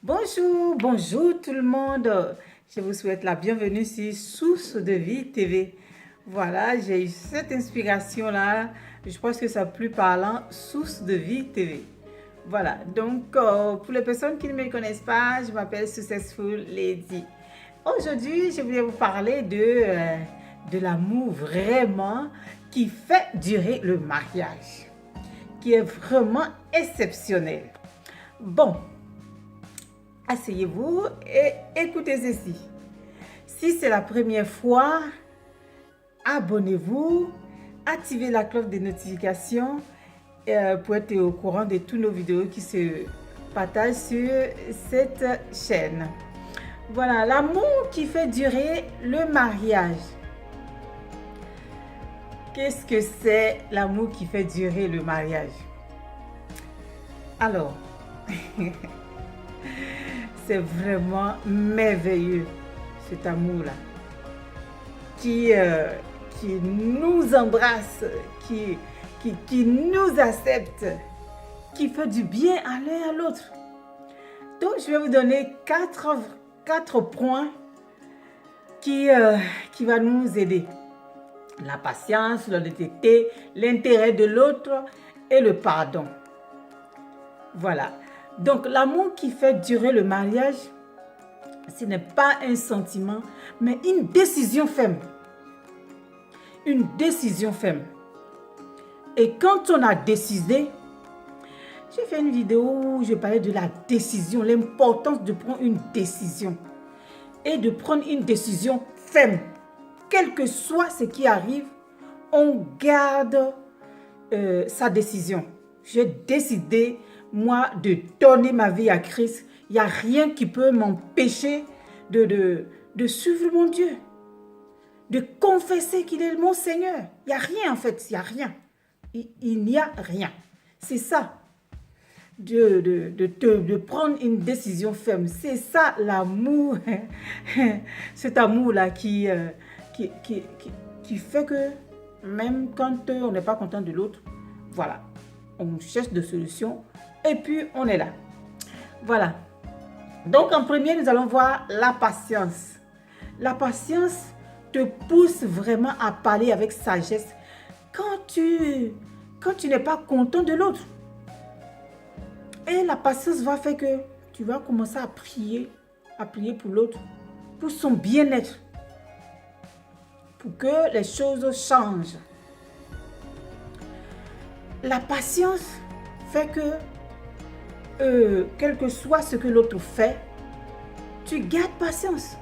Bonjour, bonjour tout le monde. Je vous souhaite la bienvenue sur Source de Vie TV. Voilà, j'ai eu cette inspiration-là. Je pense que c'est plus parlant, Source de Vie TV. Voilà, donc pour les personnes qui ne me connaissent pas, je m'appelle Successful Lady. Aujourd'hui, je voulais vous parler de l'amour vraiment qui fait durer le mariage, qui est vraiment exceptionnel. Bon, asseyez-vous et écoutez ceci. Si c'est la première fois, abonnez-vous, activez la cloche de notification pour être au courant de toutes nos vidéos qui se partagent sur cette chaîne. Voilà, l'amour qui fait durer le mariage. Qu'est-ce que c'est l'amour qui fait durer le mariage? Alors, c'est vraiment merveilleux cet amour-là qui nous embrasse, qui nous accepte, qui fait du bien à l'un et à l'autre. Donc, je vais vous donner quatre points qui va nous aider. La patience, l'honnêteté, l'intérêt de l'autre et le pardon. Voilà. Donc, l'amour qui fait durer le mariage, ce n'est pas un sentiment, mais une décision ferme. Une décision ferme. Et quand on a décidé, j'ai fait une vidéo où je parlais de la décision, l'importance de prendre une décision. Et de prendre une décision ferme. Quel que soit ce qui arrive, on garde sa décision. J'ai décidé, moi, de donner ma vie à Christ. Il n'y a rien qui peut m'empêcher de suivre mon Dieu. De confesser qu'il est mon Seigneur. Il n'y a rien en fait, il n'y a rien. Il n'y a rien. C'est ça. De prendre une décision ferme. C'est ça l'amour. Cet amour-là qui fait que même quand on n'est pas content de l'autre, voilà, on cherche des solutions et puis on est là. Voilà. Donc en premier, nous allons voir la patience. La patience te pousse vraiment à parler avec sagesse quand tu n'es pas content de l'autre. Et la patience va faire que tu vas commencer à prier pour l'autre, pour son bien-être, pour que les choses changent. La patience fait que, quel que soit ce que l'autre fait, tu gardes patience.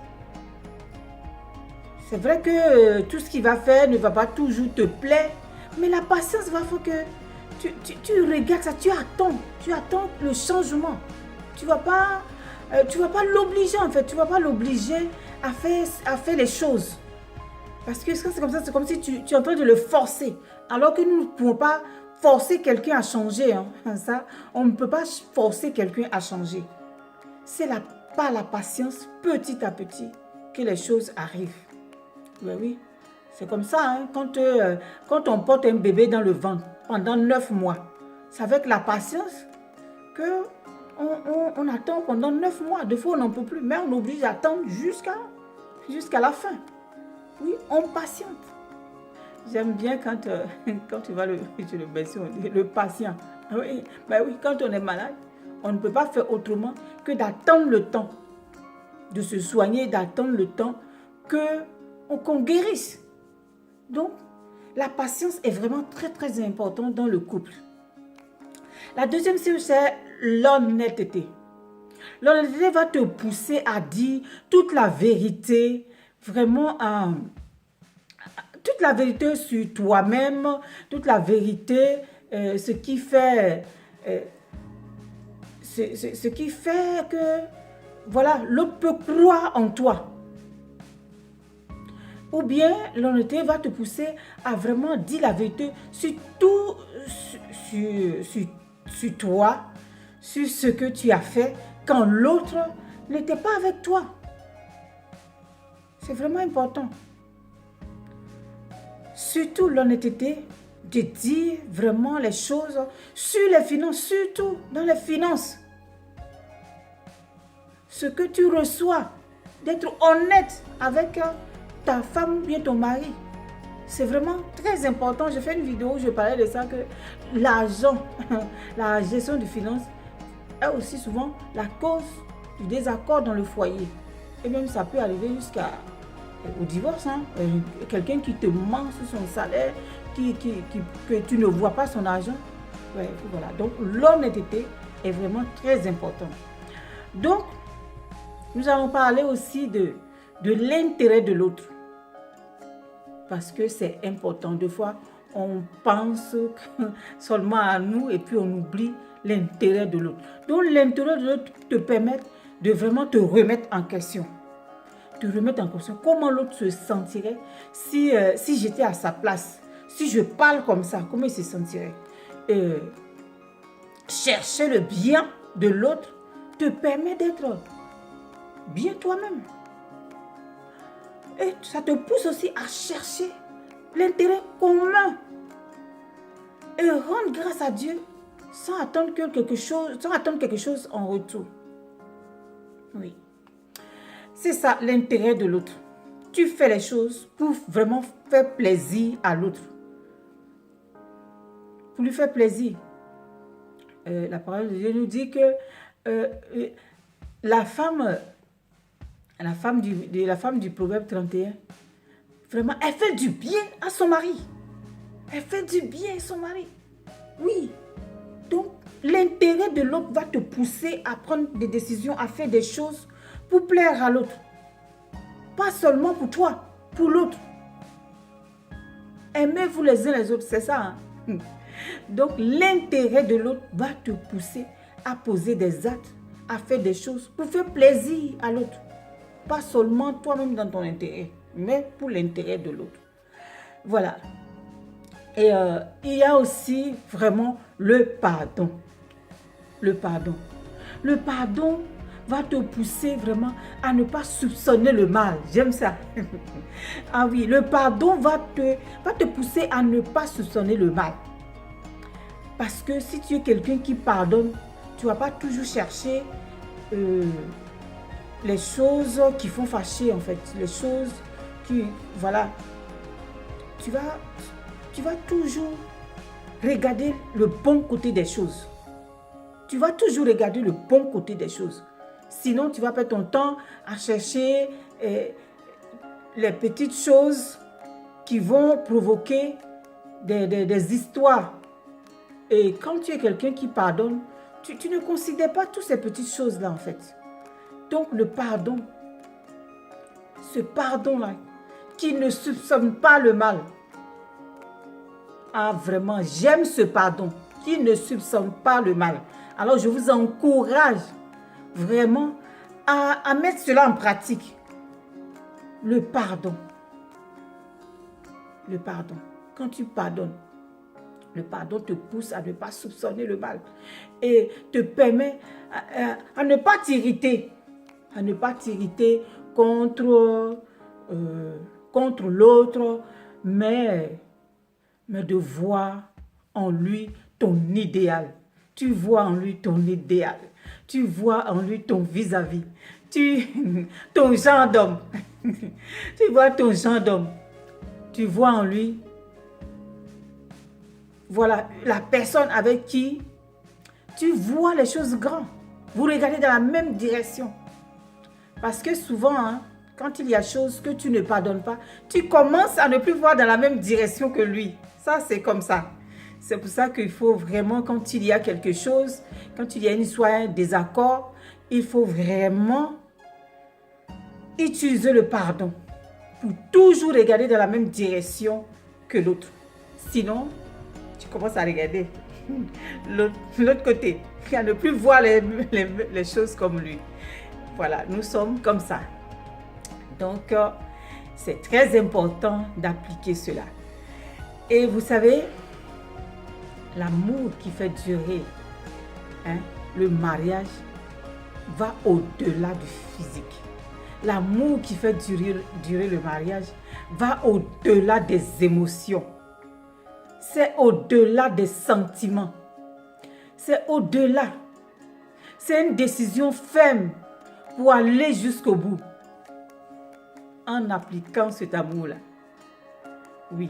C'est vrai que tout ce qu'il va faire ne va pas toujours te plaire, mais la patience va faire que tu regardes ça, tu attends le changement. Tu ne vas pas l'obliger en fait, tu ne vas pas l'obliger à faire les choses. Parce que c'est comme ça, c'est comme si tu es en train de le forcer. Alors que nous ne pouvons pas forcer quelqu'un à changer. Ça, on ne peut pas forcer quelqu'un à changer. C'est par la patience, petit à petit, que les choses arrivent. Oui. C'est comme ça, quand on porte un bébé dans le ventre pendant 9 mois, c'est avec la patience qu'on attend pendant 9 mois. Des fois, on n'en peut plus, mais on est obligé d'attendre jusqu'à la fin. Oui, on patiente. J'aime bien quand tu vas le patient. Oui, ben oui, quand on est malade, on ne peut pas faire autrement que d'attendre le temps de se soigner, d'attendre le temps qu'on guérisse. Donc, la patience est vraiment très, très importante dans le couple. La deuxième chose, c'est l'honnêteté. L'honnêteté va te pousser à dire toute la vérité, vraiment toute la vérité sur toi-même, toute la vérité, ce qui fait que, voilà, l'autre peut croire en toi. Ou bien l'honnêteté va te pousser à vraiment dire la vérité sur tout, sur toi, sur ce que tu as fait quand l'autre n'était pas avec toi. C'est vraiment important. Surtout l'honnêteté de dire vraiment les choses sur les finances, surtout dans les finances. ce que tu reçois, d'être honnête avec ta femme ou bien ton mari. C'est vraiment très important. J'ai fait une vidéo où je parlais de ça, que l'argent, la gestion des finances est aussi souvent la cause du désaccord dans le foyer. Et même ça peut arriver jusqu'au divorce. Hein. Quelqu'un qui te ment sur son salaire, que tu ne vois pas son argent. Ouais, voilà. Donc l'honnêteté est vraiment très importante. Donc, nous allons parler aussi de l'intérêt de l'autre. Parce que c'est important. Des fois, on pense seulement à nous et puis on oublie l'intérêt de l'autre. Donc, l'intérêt de l'autre te permet de vraiment te remettre en question. Te remettre en question. Comment l'autre se sentirait si j'étais à sa place. Si je parle comme ça, comment il se sentirait? Chercher le bien de l'autre te permet d'être bien toi-même. Et ça te pousse aussi à chercher l'intérêt commun et rendre grâce à Dieu sans attendre quelque chose en retour. Oui. C'est ça l'intérêt de l'autre. Tu fais les choses pour vraiment faire plaisir à l'autre. Pour lui faire plaisir. La parole de Dieu nous dit que la femme du Proverbe 31, vraiment, elle fait du bien à son mari. Elle fait du bien à son mari. Oui. Donc, l'intérêt de l'autre va te pousser à prendre des décisions, à faire des choses pour plaire à l'autre. Pas seulement pour toi, pour l'autre. Aimez-vous les uns les autres, c'est ça. Hein? Donc, l'intérêt de l'autre va te pousser à poser des actes, à faire des choses pour faire plaisir à l'autre. Pas seulement toi-même dans ton intérêt, mais pour l'intérêt de l'autre. Voilà. Et il y a aussi vraiment le pardon. Le pardon. Le pardon va te pousser vraiment à ne pas soupçonner le mal. J'aime ça. Ah oui, le pardon va te pousser à ne pas soupçonner le mal. Parce que si tu es quelqu'un qui pardonne, tu ne vas pas toujours chercher les choses qui font fâcher, en fait. Les choses qui, voilà. Tu vas toujours regarder le bon côté des choses. Tu vas toujours regarder le bon côté des choses. Sinon, tu vas perdre ton temps à chercher les petites choses qui vont provoquer des histoires. Et quand tu es quelqu'un qui pardonne, tu ne considères pas toutes ces petites choses-là, en fait. Donc, le pardon, ce pardon-là, qui ne soupçonne pas le mal. Ah, vraiment, j'aime ce pardon, qui ne soupçonne pas le mal. Alors, je vous encourage vraiment à mettre cela en pratique. Le pardon. Le pardon. Quand tu pardonnes, le pardon te pousse à ne pas soupçonner le mal et te permet à ne pas t'irriter. À ne pas t'irriter contre l'autre, mais de voir en lui ton idéal. Tu vois en lui ton idéal. Tu vois en lui ton vis-à-vis. Ton genre d'homme. Tu vois ton genre d'homme. Tu vois en lui, voilà, la personne avec qui tu vois les choses grandes. Vous regardez dans la même direction. Parce que souvent, hein, quand il y a des choses que tu ne pardonnes pas, tu commences à ne plus voir dans la même direction que lui. Ça, c'est comme ça. C'est pour ça qu'il faut vraiment, quand il y a quelque chose, quand il y a une histoire, un désaccord, il faut vraiment utiliser le pardon pour toujours regarder dans la même direction que l'autre. Sinon, tu commences à regarder l'autre côté, à ne plus voir les choses comme lui. Voilà, nous sommes comme ça. Donc, c'est très important d'appliquer cela. Et vous savez, l'amour qui fait durer le mariage va au-delà du physique. L'amour qui fait durer le mariage va au-delà des émotions. C'est au-delà des sentiments. C'est au-delà. C'est une décision ferme pour aller jusqu'au bout en appliquant cet amour-là. Oui.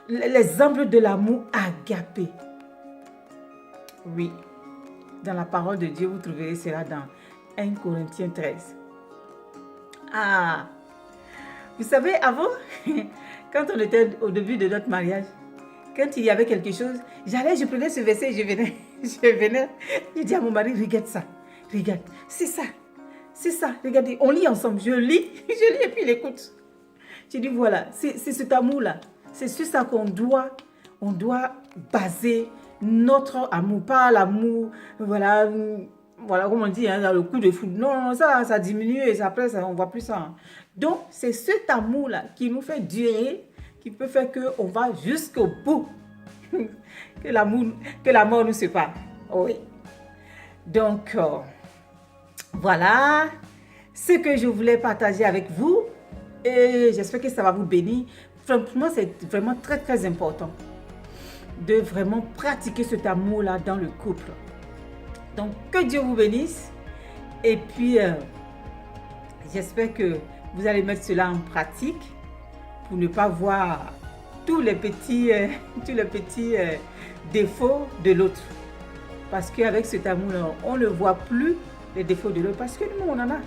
L'exemple de l'amour agapé. Oui. Dans la parole de Dieu, vous trouverez cela dans 1 Corinthiens 13. Ah! Vous savez, avant, quand on était au début de notre mariage, quand il y avait quelque chose, je prenais ce verset et je venais, je dis à mon mari, regarde ça, regarde, c'est ça, regardez, on lit ensemble, je lis et puis il écoute. Je dis voilà, c'est cet amour-là, c'est sur ça qu'on doit baser notre amour, pas l'amour, voilà comme on dit, hein, dans le coup de foudre. Non, ça diminue et après, on ne voit plus ça. Hein. Donc, c'est cet amour-là qui nous fait durer, qui peut faire qu'on va jusqu'au bout. que la mort nous sépare. Oui. Donc, voilà ce que je voulais partager avec vous. Et j'espère que ça va vous bénir. Franchement, c'est vraiment très, très important de vraiment pratiquer cet amour-là dans le couple. Donc, que Dieu vous bénisse. Et puis, j'espère que vous allez mettre cela en pratique pour ne pas voir tous les petits défauts de l'autre. Parce qu'avec cet amour-là, on ne voit plus les défauts de l'autre. Parce que nous, on en a.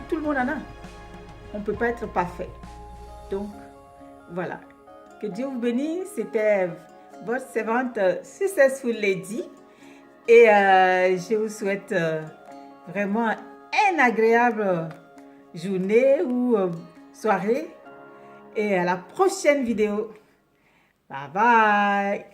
Tout le monde en a. On ne peut pas être parfait. Donc, voilà. Que Dieu vous bénisse. C'était votre servante Successful Lady. Et je vous souhaite vraiment une agréable journée ou soirée. Et à la prochaine vidéo. Bye bye.